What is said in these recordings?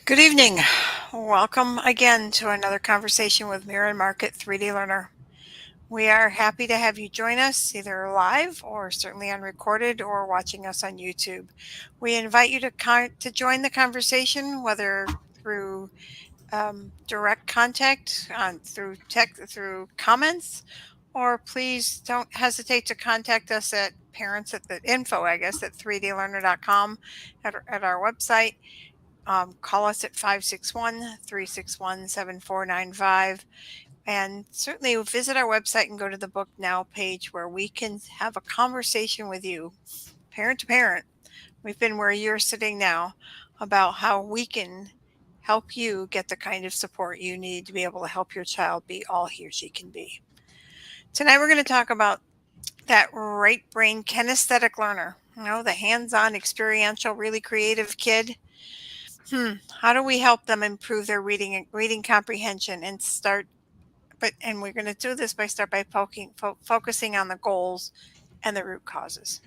Good evening. Welcome again to another conversation with Mira and Mark at 3D Learner. We are happy to have you join us either live or certainly unrecorded or watching us on YouTube. We invite you to join the conversation, whether through direct contact through through comments, or please don't hesitate to contact us at parents at the info, I guess, at 3dlearner.com at our website. Call us at 561-361-7495. And certainly visit our website and go to the Book Now page where we can have a conversation with you, parent to parent. We've been where you're sitting now about how we can help you get the kind of support you need to be able to help your child be all he or she can be. Tonight we're going to talk about that right brain kinesthetic learner, the hands-on, experiential, really creative kid. How do we help them improve their reading comprehension and we're going to do this by focusing on the goals and the root causes.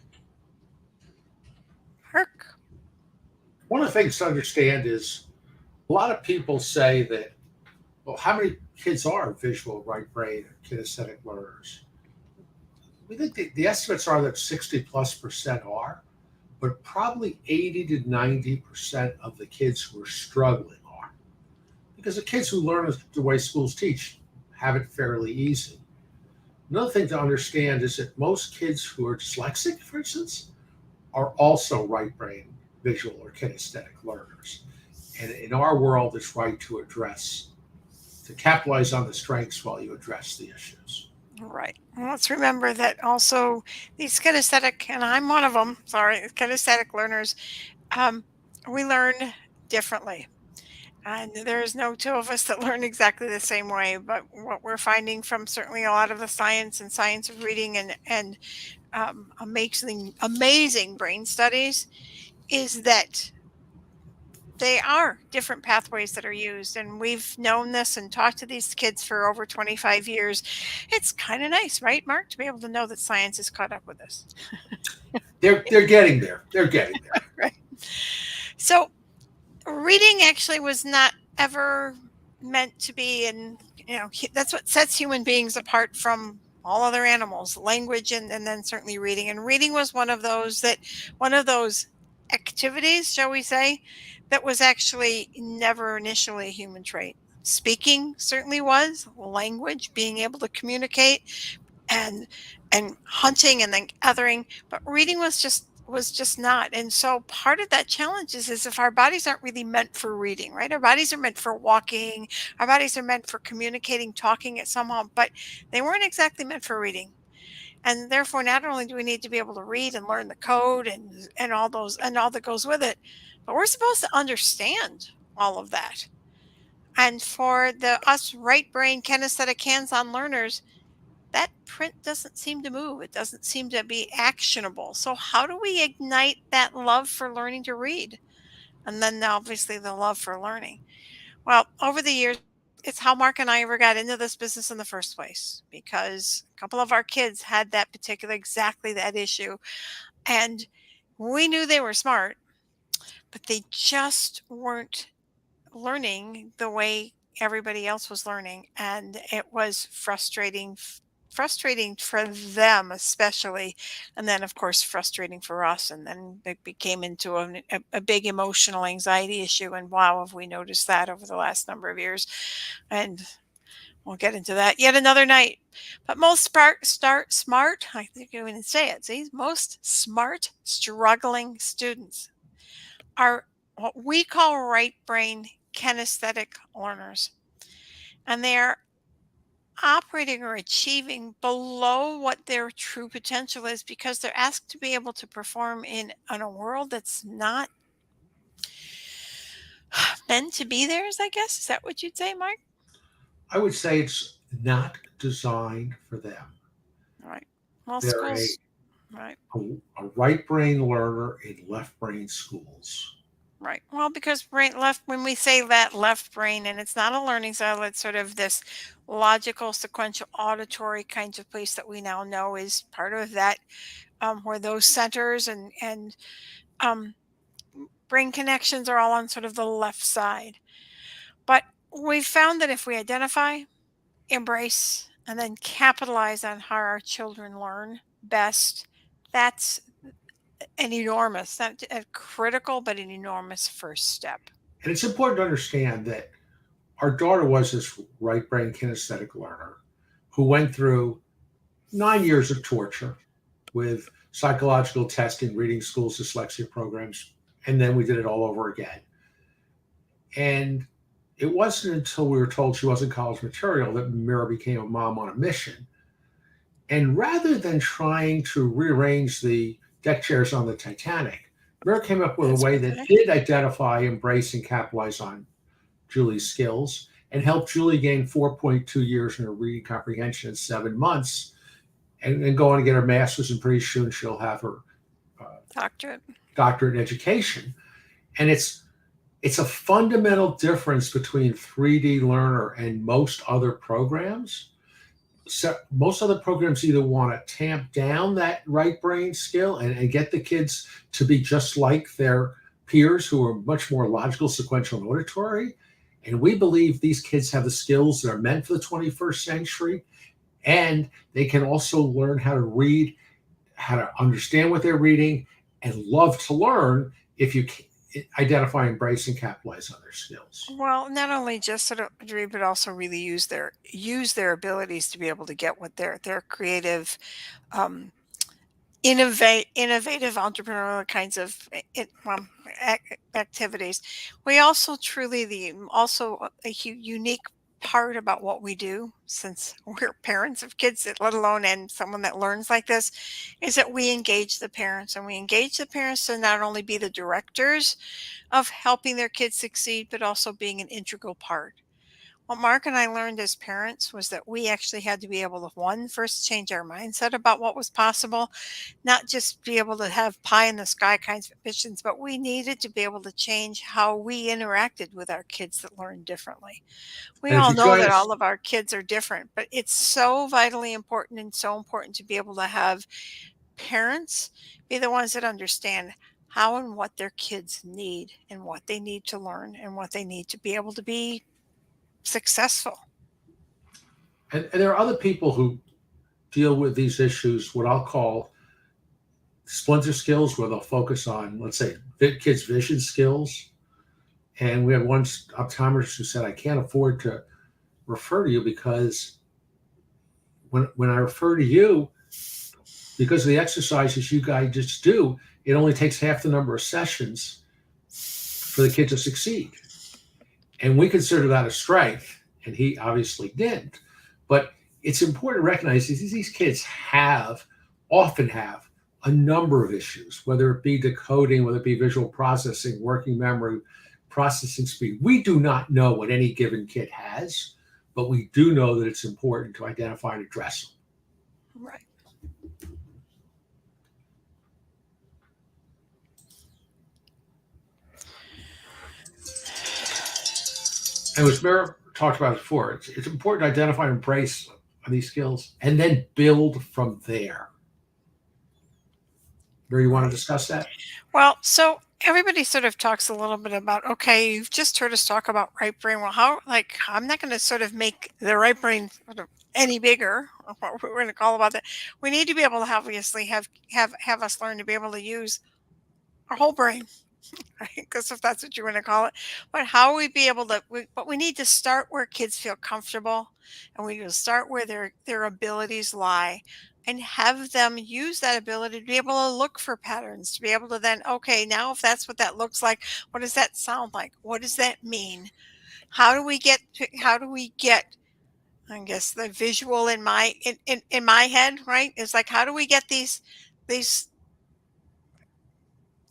Herc. One of the things to understand is a lot of people say that, well, how many kids are visual right brain or kinesthetic learners? We think the estimates are that 60+% are, but probably 80 to 90% of the kids who are struggling are. Because the kids who learn the way schools teach have it fairly easy. Another thing to understand is that most kids who are dyslexic, for instance, are also right brain visual or kinesthetic learners. And in our world, it's right to capitalize on the strengths while you address the issues. Right. Well, let's remember that also these kinesthetic, and I'm one of them, sorry, kinesthetic learners, um, we learn differently. And there's no two of us that learn exactly the same way. But what we're finding from certainly a lot of the science of reading and amazing brain studies is that they are different pathways that are used. And we've known this and talked to these kids for over 25 years. It's kind of nice, right, Mark, to be able to know that science has caught up with us. They're getting there. They're getting there. Right. So reading actually was not ever meant to be, and that's what sets human beings apart from all other animals, language and then certainly reading. And reading was one of those activities, shall we say, that was actually never initially a human trait. Speaking certainly was, language, being able to communicate, and hunting and then othering, but reading was just not. And so part of that challenge is if our bodies aren't really meant for reading, right? Our bodies are meant for walking, our bodies are meant for communicating, talking at somehow, but they weren't exactly meant for reading. And therefore, not only do we need to be able to read and learn the code and all that goes with it, but we're supposed to understand all of that. And for the us right brain kinesthetic hands-on learners, that print doesn't seem to move. It doesn't seem to be actionable. So how do we ignite that love for learning to read? And then obviously the love for learning. Well, over the years, it's how Mark and I ever got into this business in the first place, because a couple of our kids had exactly that issue. And we knew they were smart, but they just weren't learning the way everybody else was learning, and it was frustrating for them especially, and then of course frustrating for us, and then it became into a big emotional anxiety issue. And wow, have we noticed that over the last number of years. And we'll get into that yet another night. But most smart, I think you even say it, see, most smart struggling students are what we call right brain kinesthetic learners. And they are operating or achieving below what their true potential is because they're asked to be able to perform in a world that's not meant to be theirs, I guess. Is that what you'd say, Mark? I would say it's not designed for them. All right. Well, They're schools, right. a, a right brain learner in left brain schools. Right. Well, because brain left, when we say that left brain, and it's not a learning style, it's sort of this logical, sequential, auditory kinds of place that we now know is part of that, where those centers and um, brain connections are all on sort of the left side. But we've found that if we identify, embrace, and then capitalize on how our children learn best, that's an enormous, not a critical, but an enormous first step. And it's important to understand that our daughter was this right brain kinesthetic learner who went through 9 years of torture with psychological testing, reading schools, dyslexia programs, and then we did it all over again. And it wasn't until we were told she wasn't college material that Mira became a mom on a mission. And rather than trying to rearrange the deck chairs on the Titanic, Mira came up with a That's way that okay. did identify, embrace, and capitalize on Julie's skills and helped Julie gain 4.2 years in her reading comprehension in 7 months and go on to get her master's, and pretty soon she'll have her uh, Doctorate. doctorate in education. And it's a fundamental difference between 3D Learner and most other programs. So most other programs either want to tamp down that right brain skill and get the kids to be just like their peers who are much more logical, sequential, and auditory. And we believe these kids have the skills that are meant for the 21st century. And they can also learn how to read, how to understand what they're reading, and love to learn if you identify, embrace, and capitalize on their skills. Well, not only just sort of read, but also really use their abilities to be able to get what their creative, um, innovative entrepreneurial kinds of activities. We also truly the also unique part about what we do, since we're parents of kids, let alone and someone that learns like this, is that we engage the parents, and we engage the parents to not only be the directors of helping their kids succeed, but also being an integral part. What Mark and I learned as parents was that we actually had to be able to, one, first change our mindset about what was possible, not just be able to have pie in the sky kinds of ambitions, but we needed to be able to change how we interacted with our kids that learn differently. We And if all you know join that us, all of our kids are different, but it's so vitally important and so important to be able to have parents be the ones that understand how and what their kids need and what they need to learn and what they need to be able to be successful. and there are other people who deal with these issues, what I'll call splinter skills, where they'll focus on, let's say, kids' vision skills. And we had one optometrist who said, I can't afford to refer to you because when I refer to you, because of the exercises you guys just do, it only takes half the number of sessions for the kid to succeed. And we consider that a strength, and he obviously didn't. But it's important to recognize these kids often have a number of issues, whether it be decoding, whether it be visual processing, working memory, processing speed. We do not know what any given kid has, but we do know that it's important to identify and address them. Right. And as Mara talked about before, it's important to identify and embrace these skills and then build from there. Mary, you want to Right. discuss that? Well, so everybody sort of talks a little bit about, okay, you've just heard us talk about right brain. Well, how, like, I'm not going to sort of make the right brain sort of any bigger, or what we're going to call about that. We need to be able to obviously have us learn to be able to use our whole brain, right? Because if that's what you want to call it, but how we be able to, but we need to start where kids feel comfortable, and we need to start where their abilities lie, and have them use that ability to be able to look for patterns, to be able to then, okay, now if that's what that looks like, what does that sound like? What does that mean? How do we get, I guess, the visual in my head, right? It's like, how do we get these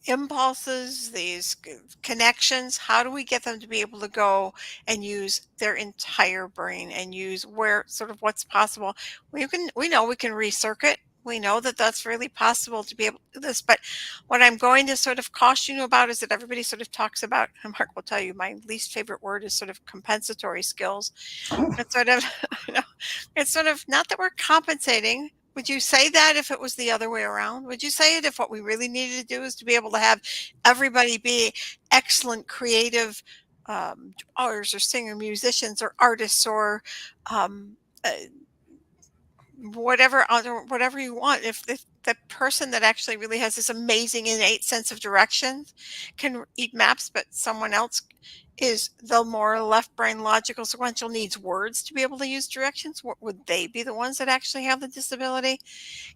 impulses, these connections, how do we get them to be able to go and use their entire brain and use where sort of what's possible? We know we can recircuit. We know that that's really possible to be able to do this. But what I'm going to sort of caution you about is that everybody sort of talks about, and Mark will tell you, my least favorite word is sort of compensatory skills. It's sort of, you know, it's sort of not that we're compensating, Would you say that if it was the other way around? Would you say it if what we really needed to do is to be able to have everybody be excellent creative drawers or singer musicians or artists or um, uh, whatever you want, if the person that actually really has this amazing innate sense of direction can eat maps, but someone else is the more left brain logical sequential needs words to be able to use directions, would they be the ones that actually have the disability?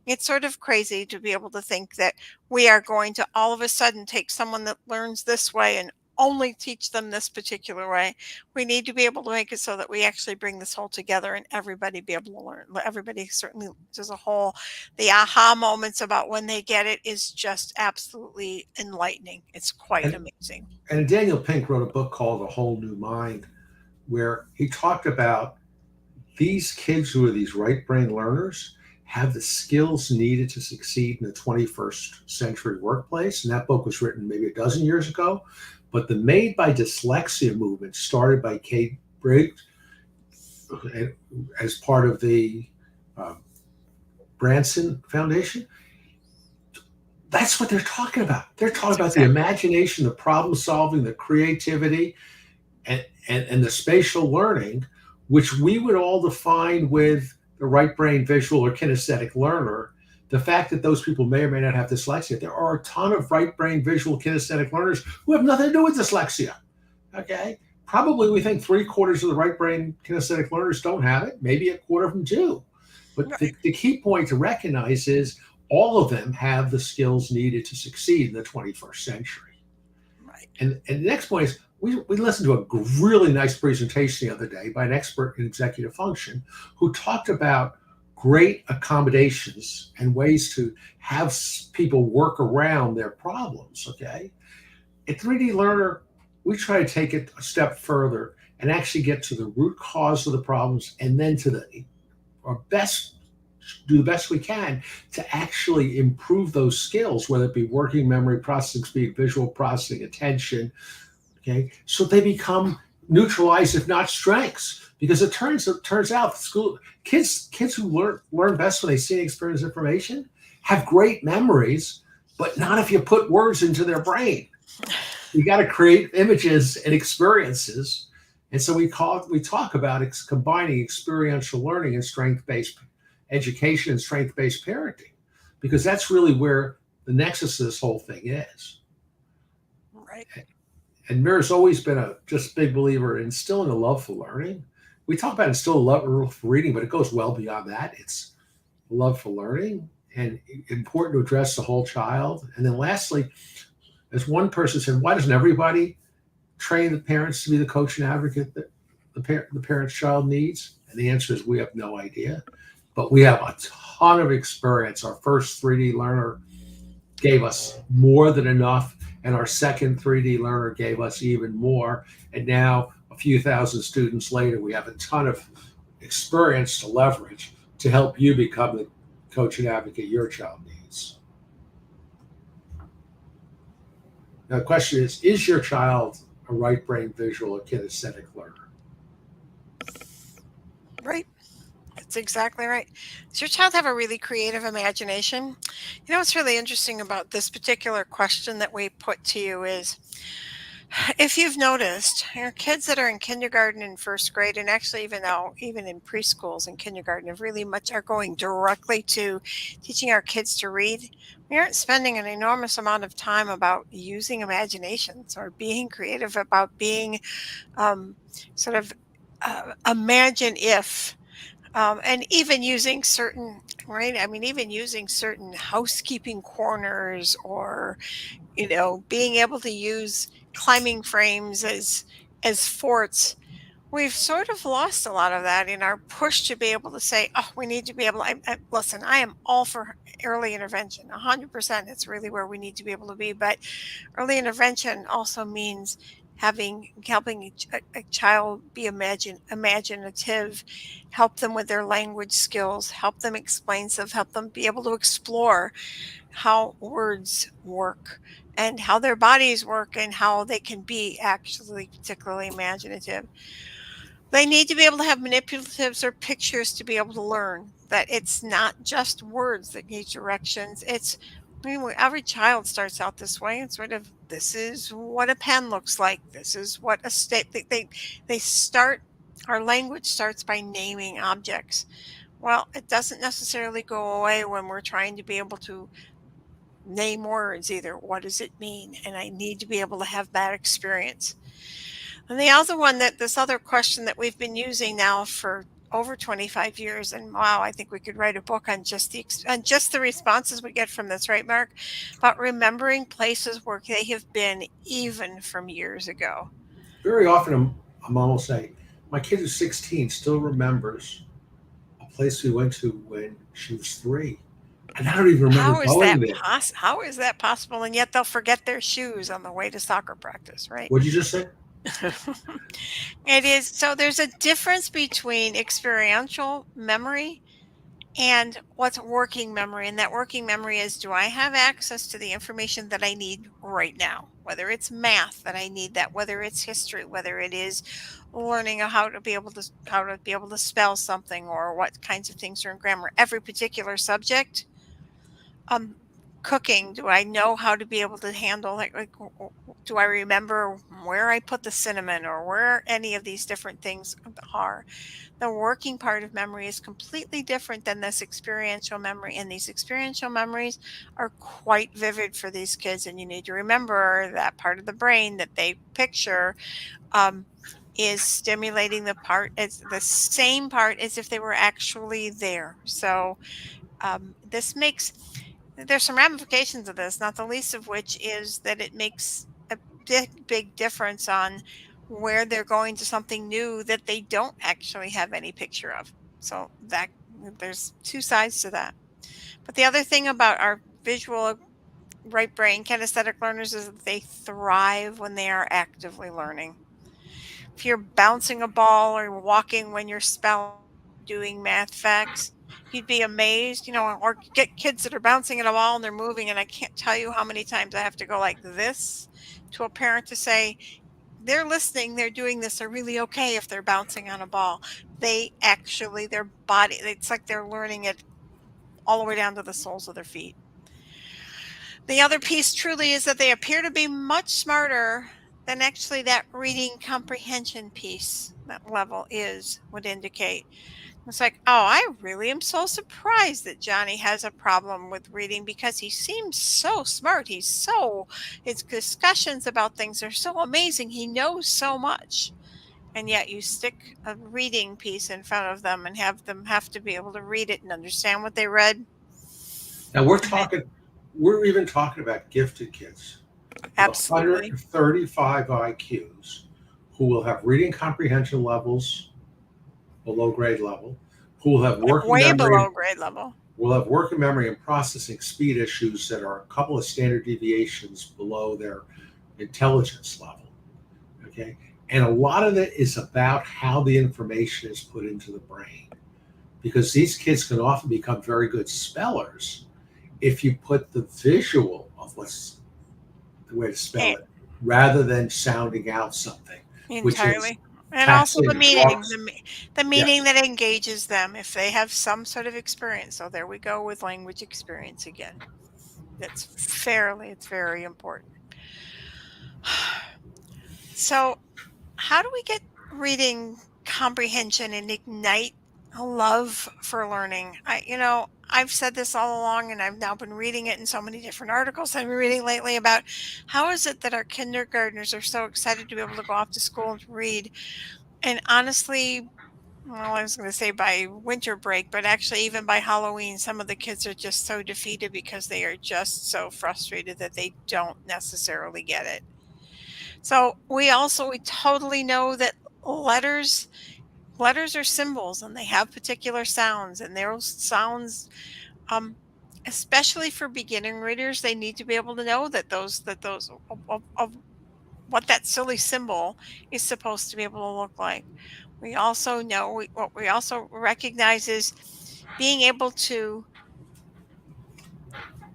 It's sort of crazy to be able to think that we are going to all of a sudden take someone that learns this way and only teach them this particular way. We need to be able to make it so that we actually bring this whole together and everybody be able to learn. Everybody certainly as a whole, the aha moments about when they get it is just absolutely enlightening. It's quite And amazing. and Daniel Pink wrote a book called A Whole New Mind, where he talked about these kids who are these right brain learners have the skills needed to succeed in the 21st century workplace. And that book was written maybe a dozen years ago. But the Made by Dyslexia movement, started by Kate Briggs as part of the uh, Branson Foundation, that's what they're talking about. They're talking That's about the exactly imagination, the problem solving, the creativity, and the spatial learning, which we would all define with the right brain visual or kinesthetic learner. The fact that those people may or may not have dyslexia, there are a ton of right brain visual kinesthetic learners who have nothing to do with dyslexia. Okay. Probably we think three-quarters of the right brain kinesthetic learners don't have it. Maybe a quarter of them do. But right. the key point to recognize is all of them have the skills needed to succeed in the 21st century. Right. And the next point is we listened to a really nice presentation the other day by an expert in executive function who talked about great accommodations and ways to have people work around their problems. Okay. At 3D Learner, we try to take it a step further and actually get to the root cause of the problems and then to the our best do the best we can to actually improve those skills, whether it be working memory, processing speed, visual processing, attention. Okay, so they become neutralized, if not strengths, because it turns out school kids who learn best when they see and experience information have great memories, but not if you put words into their brain. You got to create images and experiences. And so we talk about combining experiential learning and strength-based education and strength-based parenting, because that's really where the nexus of this whole thing is. Right. And Mira's always been a just big believer in instilling a love for learning. We talk about instilling love for reading, but it goes well beyond that. It's love for learning and important to address the whole child. And then lastly, as one person said, why doesn't everybody train the parents to be the coach and advocate that the parent's child needs? And the answer is we have no idea. But we have a ton of experience. Our first 3D learner gave us more than enough, and our second 3D learner gave us even more. And now, a few thousand students later, we have a ton of experience to leverage to help you become the coach and advocate your child needs. Now, the question is your child a right brain visual or kinesthetic learner? Right. That's exactly right. Does your child have a really creative imagination? You know what's really interesting about this particular question that we put to you is if you've noticed, your kids that are in kindergarten and first grade, and actually even now, even in preschools and kindergarten, have really much are going directly to teaching our kids to read. We aren't spending an enormous amount of time about using imaginations or being creative about being um, sort of imagine if and even using certain right I mean even using certain housekeeping corners or being able to use climbing frames as forts. We've sort of lost a lot of that in our push to be able to say, oh, we need to be able listen, I am all for early intervention 100%. It's really where we need to be able to be, but early intervention also means helping a child be imaginative, help them with their language skills, help them explain stuff, help them be able to explore how words work and how their bodies work and how they can be actually particularly imaginative. They need to be able to have manipulatives or pictures to be able to learn that it's not just words that need directions. I mean, every child starts out this way. It's sort of this is what a pen looks like. This is what a state they start. Our language starts by naming objects. Well, it doesn't necessarily go away when we're trying to be able to name words either. What does it mean? And I need to be able to have that experience. And the other one that this other question that we've been using now for over 25 years, and wow, I think we could write a book on on just the responses we get from this, right, Mark? About remembering places where they have been even from years ago. Very often, a mom will say, "My kid who's 16 still remembers a place we went to when she was 3, and I don't even remember going there." How is that possible? And yet they'll forget their shoes on the way to soccer practice, right? What'd you just say? It is so there's a difference between experiential memory and what's working memory. And that working memory is, do I have access to the information that I need right now? Whether it's math that I need that, whether it's history, whether it is learning how to be able to spell something or what kinds of things are in grammar. Every particular subject, um cooking, do I know how to be able to handle do I remember where I put the cinnamon or where any of these different things are? The working part of memory is completely different than this experiential memory, and these experiential memories are quite vivid for these kids, and you need to remember that part of the brain that they picture um, is stimulating the part. It's the same part as if they were actually there. So this makes there's some ramifications of this, not the least of which is that it makes a big difference on where they're going to something new that they don't actually have any picture of. So that there's two sides to that. But the other thing about our visual right brain kinesthetic learners is that they thrive when they are actively learning. If you're bouncing a ball or walking when you're spelling, doing math facts, you'd be amazed, or get kids that are bouncing at a ball and they're moving. And I can't tell you how many times I have to go like this to a parent to say, they're listening, they're doing this, they're really okay if they're bouncing on a ball. They actually, their body, it's like they're learning it all the way down to the soles of their feet. The other piece truly is that they appear to be much smarter than actually that reading comprehension piece, that level would indicate. It's like, oh, I really am so surprised that Johnny has a problem with reading because he seems so smart. His discussions about things are so amazing. He knows so much. And yet you stick a reading piece in front of them and have them have to be able to read it and understand what they read. Now And we're even talking about gifted kids with absolutely. 135 IQs who will have reading comprehension levels below grade level, who will have Like working way memory, below grade level. will have working memory and processing speed issues that are a couple of standard deviations below their intelligence level. Okay. And a lot of it is about how the information is put into the brain. Because these kids can often become very good spellers if you put the visual of what's the way to spell And it rather than sounding out something, which is entirely. And also the taxing meaning, walks. the meaning Yes. that engages them if they have some sort of experience. So there we go with language experience again. It's very important. So, how do we get reading comprehension and ignite a love for learning? I've said this all along and I've now been reading it in so many different articles I've been reading lately about how is it that our kindergartners are so excited to be able to go off to school and read. And honestly, well, I was going to say by winter break, but actually, even by Halloween, some of the kids are just so defeated because they are just so frustrated that they don't necessarily get it. So we totally know that letters letters are symbols and they have particular sounds, and those sounds, um especially for beginning readers, they need to be able to know that those of what that silly symbol is supposed to be able to look like. We also know what we also recognize is being able to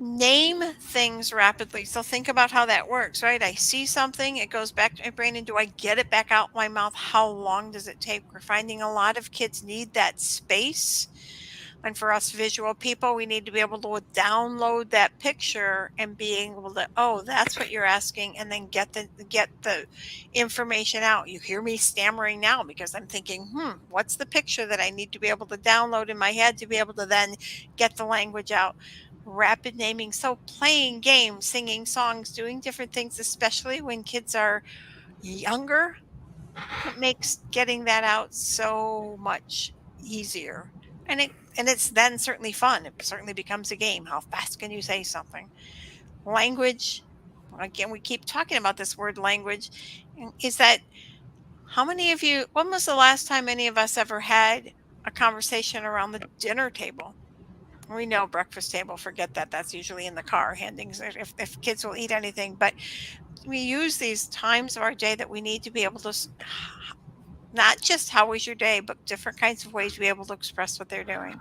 Name things rapidly. So think about how that works, right? I see something, it goes back to my brain, and do I get it back out my mouth? How long does it take? We're finding a lot of kids need that space. And for us visual people, we need to be able to download that picture and being able to, oh, that's what you're asking, and then get the information out. You hear me stammering now because I'm thinking, what's the picture that I need to be able to download in my head to be able to then get the language out? Rapid naming. So playing games, singing songs, doing different things, especially when kids are younger, it makes getting that out so much easier. And it's then certainly fun. It certainly becomes a game. How fast can you say something? Language, again, we keep talking about this word language. Is that how many of you, when was the last time any of us ever had a conversation around the dinner table? We know breakfast table, forget that. That's usually in the car, handing if kids will eat anything. But we use these times of our day that we need to be able to not just how was your day, but different kinds of ways to be able to express what they're doing.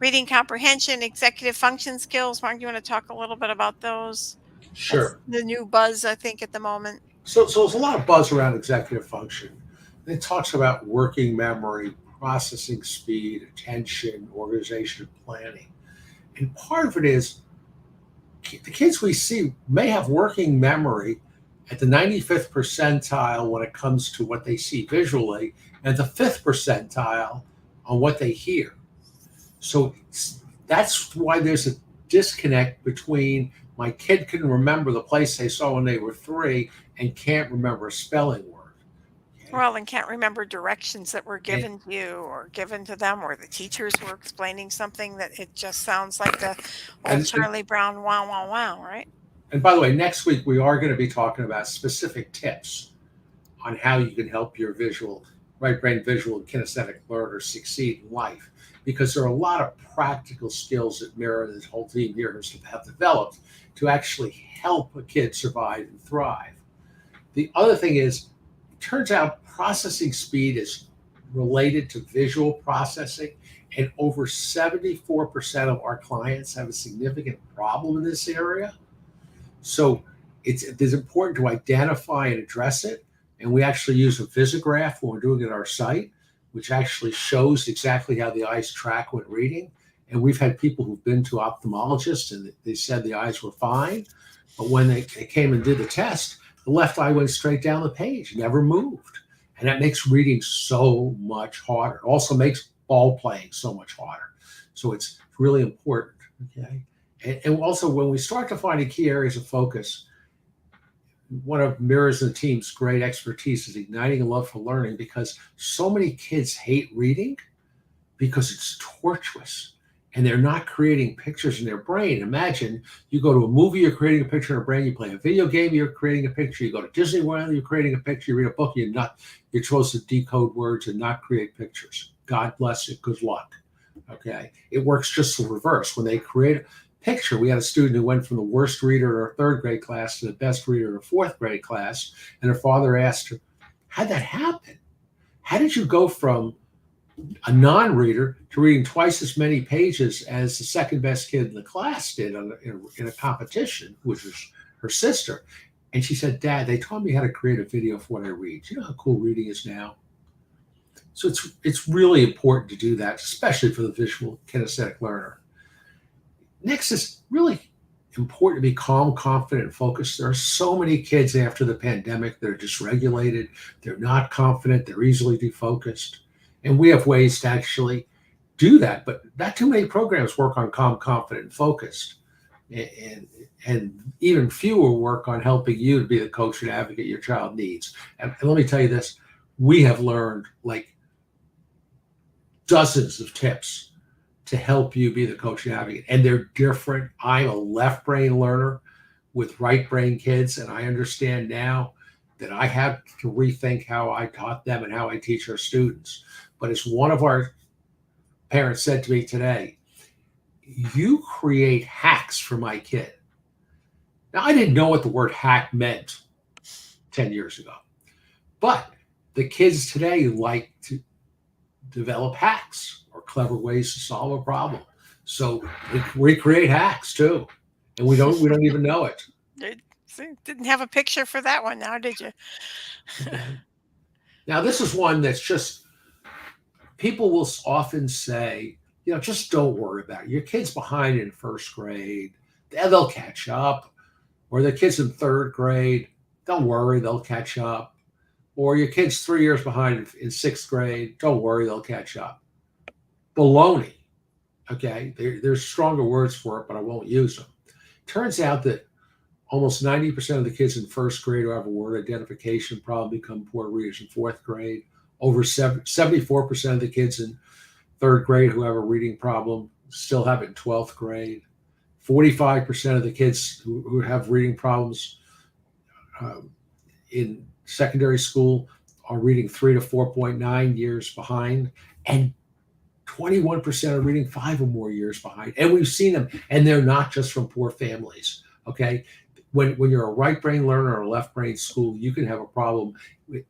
Reading comprehension, executive function skills. Mark, you want to talk a little bit about those? That's Sure. the new buzz, I think, at the moment. So there's a lot of buzz around executive function. It talks about working memory, processing speed, attention, organization, planning. And part of it is the kids we see may have working memory at the 95th percentile when it comes to what they see visually, and the fifth percentile on what they hear. So that's why there's a disconnect between my kid can remember the place they saw when they were 3 and can't remember a spelling word. Okay? Well, and can't remember directions that were And, given to you or given to them, or the teachers were explaining something that it just sounds like the old and Charlie Brown wow, wow, wow, right? and by the way, next week we are going to be talking about specific tips on how you can help your visual, right brain visual and kinesthetic learners succeed in life. Because there are a lot of practical skills that Mira and this whole team here have developed to actually help a kid survive and thrive. The other thing is, it turns out processing speed is related to visual processing, and over 74% of our clients have a significant problem in this area. So it's important to identify and address it. And we actually use a visograph when we're doing it on our site, which actually shows exactly how the eyes track when reading. And we've had people who've been to ophthalmologists and they said the eyes were fine. But when they came and did the test, the left eye went straight down the page, never moved. And that makes reading so much harder. It also makes ball playing so much harder. So it's really important. Okay. And also, when we start defining key areas of focus, one of Mira's and the team's great expertise is igniting a love for learning, because so many kids hate reading because it's tortuous and they're not creating pictures in their brain. Imagine you go to a movie, you're creating a picture in your brain. You play a video game, you're creating a picture. You go to Disney World, you're creating a picture. You read a book, you're supposed to decode words and not create pictures. God bless it. Good luck. Okay. It works just the reverse. When they create a picture, we had a student who went from the worst reader in her third grade class to the best reader in her fourth grade class. And her father asked her, how'd that happen? How did you go from a non-reader to reading twice as many pages as the second best kid in the class did in a competition, which was her sister? And she said, Dad, they taught me how to create a video for what I read. Do you know how cool reading is now? So it's really important to do that, especially for the visual kinesthetic learner. Next is really important to be calm, confident, and focused. There are so many kids after the pandemic that are dysregulated. They're not confident. They're easily defocused. And we have ways to actually do that, but not too many programs work on calm, confident, and focused. And even fewer work on helping you to be the coach and advocate your child needs. And let me tell you this, we have learned like dozens of tips to help you be the coach and advocate. And they're different. I'm a left brain learner with right brain kids, and I understand now that I have to rethink how I taught them and how I teach our students. But as one of our parents said to me today, you create hacks for my kid. Now, I didn't know what the word hack meant 10 years ago, but the kids today like to develop hacks or clever ways to solve a problem. So we create hacks too, and we don't even know it. See, didn't have a picture for that one now, did you? Okay. Now this is one that's just people will often say, just don't worry about it. Your kid's behind in first grade, they'll catch up. Or the kid's in third grade, don't worry, they'll catch up. Or your kid's 3 years behind in sixth grade, don't worry, they'll catch up. Baloney. Okay, there's stronger words for it, but I won't use them. Turns out that almost 90% of the kids in first grade who have a word identification problem become poor readers in fourth grade. Over 74% of the kids in third grade who have a reading problem still have it in 12th grade. 45% of the kids who have reading problems um, in secondary school are reading 3 to 4.9 years behind. And 21% are reading 5 or more years behind. And we've seen them, and they're not just from poor families. Okay. When you're a right brain learner or a left brain school, you can have a problem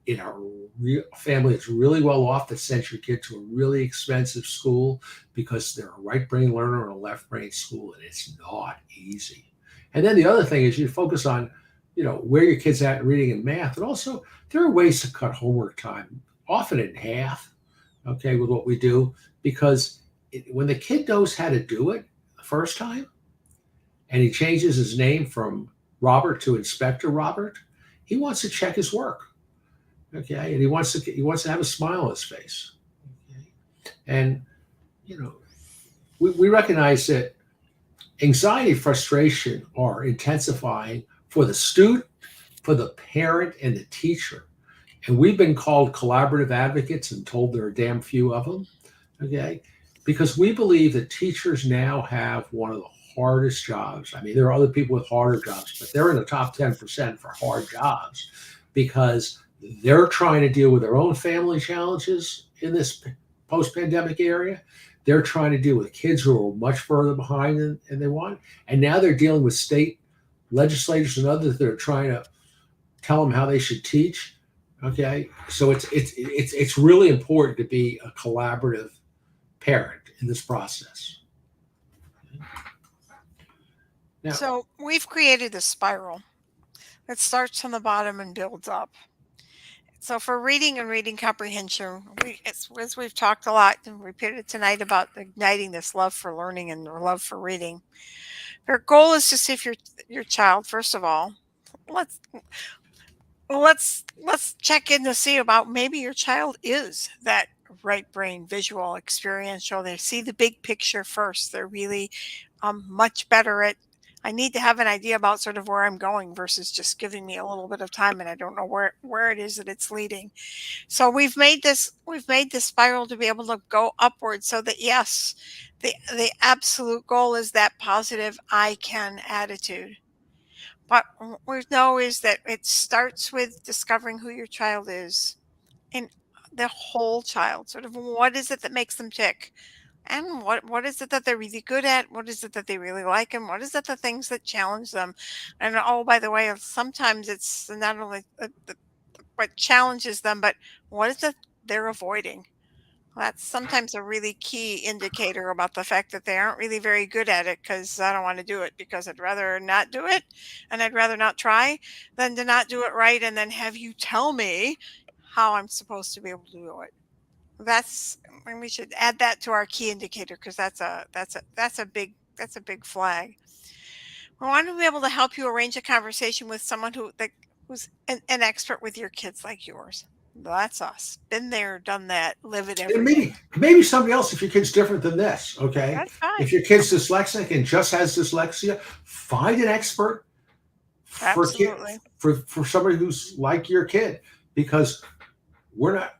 in a family that's really well off that sends your kid to a really expensive school because they're a right brain learner or a left brain school, and it's not easy. And then the other thing is you focus on, where your kid's at in reading and math, and also there are ways to cut homework time, often in half. Okay, with what we do, because when the kid knows how to do it the first time, and he changes his name from Robert to Inspector Robert, he wants to check his work. Okay, and he wants to have a smile on his face. Okay? And you know, we recognize that anxiety and frustration are intensifying for the student, for the parent, and the teacher. And we've been called collaborative advocates and told there are damn few of them. Okay, because we believe that teachers now have one of the hardest jobs. I mean, there are other people with harder jobs, but they're in the top 10% for hard jobs because they're trying to deal with their own family challenges in this post-pandemic area. They're trying to deal with kids who are much further behind than they want, and now they're dealing with state legislators and others that are trying to tell them how they should teach. Okay, so it's really important to be a collaborative parent in this process. Now, So we've created this spiral that starts from the bottom and builds up. So for reading and reading comprehension, as we've talked a lot and repeated tonight about igniting this love for learning and love for reading. Our goal is to see if your child, first of all, let's let's check in to see about maybe your child is that right brain visual experiential. They see the big picture first. They're really much better at I need to have an idea about sort of where I'm going versus just giving me a little bit of time and I don't know where it is that it's leading. So we've made this spiral to be able to go upward so that yes, the absolute goal is that positive I can attitude. But what we know is that it starts with discovering who your child is and the whole child, sort of what is it that makes them tick? And what is it that they're really good at? What is it that they really like? And what is it the things that challenge them? And oh, by the way, sometimes it's not only what challenges them, but what is it they're avoiding? That's sometimes a really key indicator about the fact that they aren't really very good at it because I don't want to do it because I'd rather not do it and I'd rather not try than to not do it right and then have you tell me how I'm supposed to be able to do it. That's and we should add that to our key indicator because that's a big flag. We want to be able to help you arrange a conversation with someone who's an expert with your kids like yours. That's us. Been there, done that, live it and every day. maybe somebody else if your kid's different than this. Okay, That's fine. if your kid's dyslexic and just has dyslexia, find an expert for kid Absolutely. for somebody who's like your kid because we're not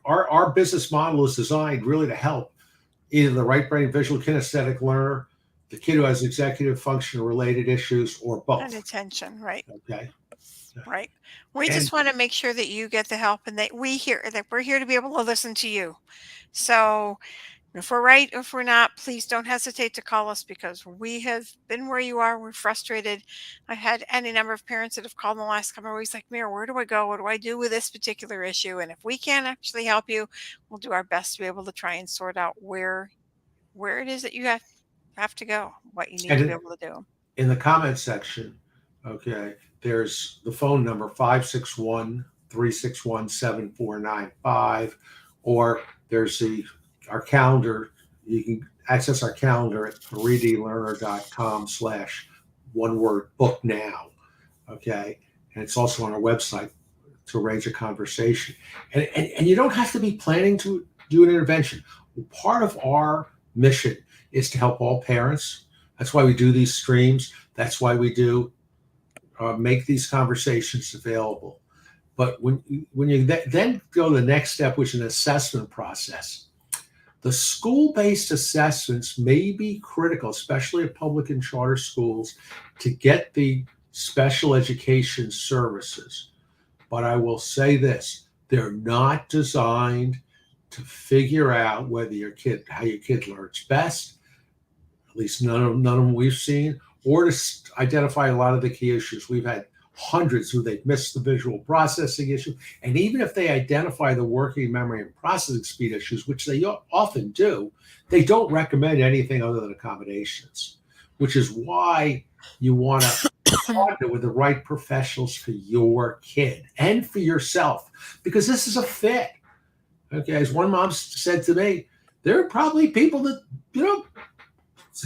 our business model is designed really to help either the right brain visual kinesthetic learner, the kid who has executive function related issues, or And both. attention, right? Okay, Right. We and just want to make sure that you get the help and that we're here to be able to listen to you. So if we're right, if we're not, please don't hesitate to call us because we have been where you are. We're frustrated. I've had any number of parents that have called in the last couple of weeks like, Mira, where do I go? What do I do with this particular issue? And if we can't actually help you, we'll do our best to be able to try and sort out where it is that you have to go, what you need And to be able to do. in the comment section, okay, there's the phone number 561-361-7495, or there's our calendar. You can access our calendar at 3dlearner.com/one-word book now. Okay. And it's also on our website to arrange a conversation. And you don't have to be planning to do an intervention. Part of our mission is to help all parents. That's why we do these streams. That's why we do make these conversations available. But when you then go to the next step, which is an assessment process, the school-based assessments may be critical, especially at public and charter schools, to get the special education services. But I will say this, they're not designed to figure out how your kid learns best, at least none of them we've seen, or to identify a lot of the key issues. We've had hundreds who they've missed the visual processing issue. And even if they identify the working memory and processing speed issues, which they often do, they don't recommend anything other than accommodations, which is why you want to partner with the right professionals for your kid and for yourself, because this is a fit. Okay, as one mom said to me, there are probably people that,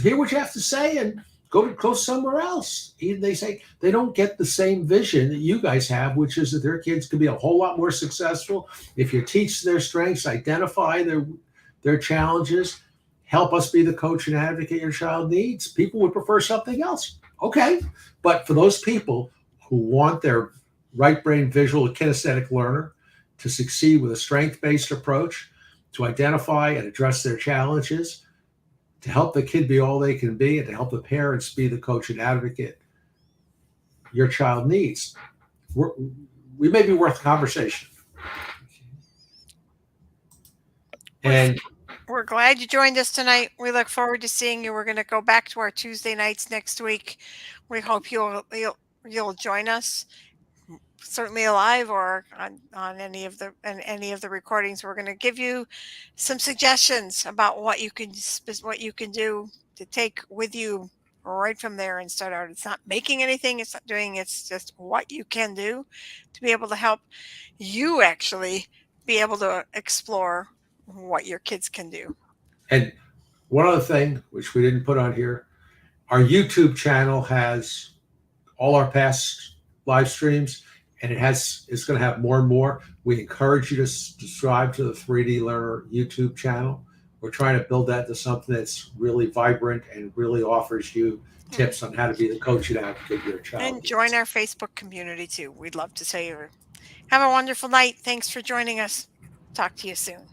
hear what you have to say and go somewhere else. They say they don't get the same vision that you guys have, which is that their kids can be a whole lot more successful if you teach their strengths, identify their challenges, help us be the coach and advocate your child needs. People would prefer something else. Okay. But for those people who want their right brain visual kinesthetic learner to succeed with a strength-based approach, to identify and address their challenges, to help the kid be all they can be, and to help the parents be the coach and advocate your child needs, we may be worth a conversation. And we're glad you joined us tonight. We look forward to seeing you. We're going to go back to our Tuesday nights next week. We hope you'll join us, certainly live or on any of the recordings. We're going to give you some suggestions about what you can do to take with you right from there and start out. It's not making anything, it's not doing, it's just what you can do to be able to help you actually be able to explore what your kids can do. And one other thing, which we didn't put on here, our YouTube channel has all our past live streams, and it's going to have more and more. We encourage you to subscribe to the 3D Learner YouTube channel. We're trying to build that to something that's really vibrant and really offers you tips on how to be the coach and advocate your child. And join our Facebook community too. We'd love to say you have a wonderful night. Thanks for joining us. Talk to you soon.